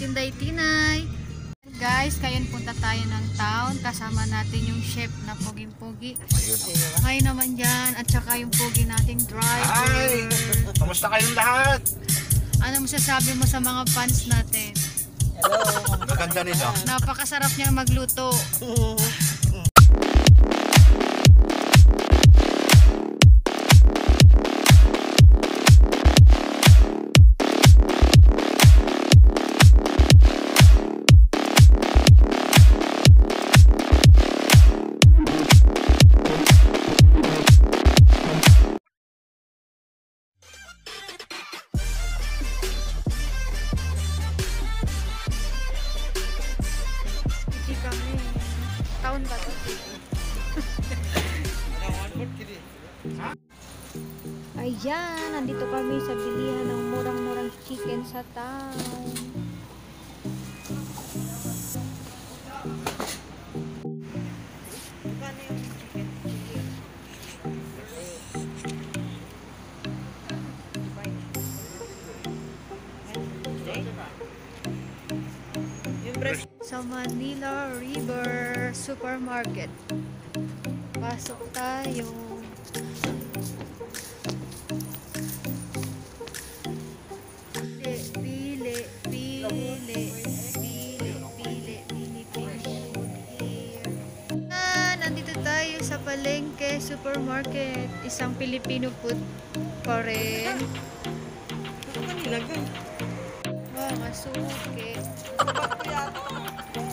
Sinday Tinay. Guys, ngayon punta tayo ng town. Kasama natin yung chef na poging-pogi. Hi naman dyan. At saka yung pogi nating driver. Hi! Kamusta kayong lahat? Ano masasabi mo sa mga fans natin? Hello! Maganda nila. Napakasarap niya magluto. Taon ba to? Ayan, nandito kami sa bilihan ng murang-murang chicken sa town. Sa Manila River Supermarket. Pasok tayo. Pili. Nandito tayo sa Palengke Supermarket. Isang Filipino food pa rin. Wow, masuke.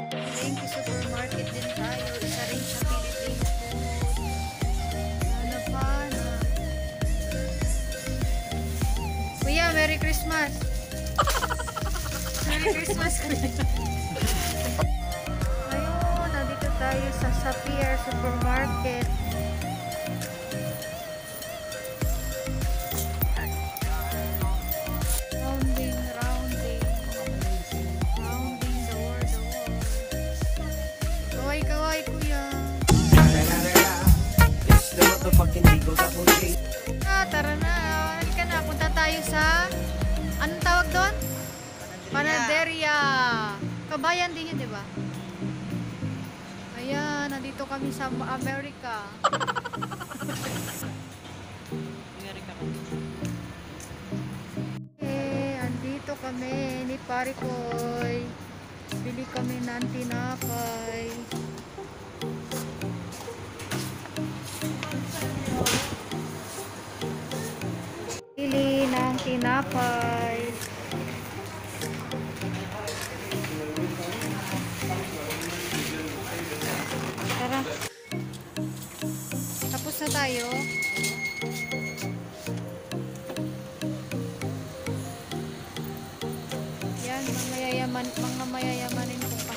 Palengke Supermarket din tayo. Isa rin sa Filipino food. Kuya, Merry Christmas! Merry Christmas! Ayun, nandito tayo sa Sapier Supermarket. Rounding the world. Kaway, kuya. Tara na. Halika na. Punta tayo sa... Anong tawag doon? Panaderia. Kabayan din yun, di ba? Ayan, nandito kami sa Amerika. Andito kami ni Parikoy. Bili kami ng tinapay. Bili ng tinapay. Tara. Tapos na tayo. Yan, mga mayayamanin ko.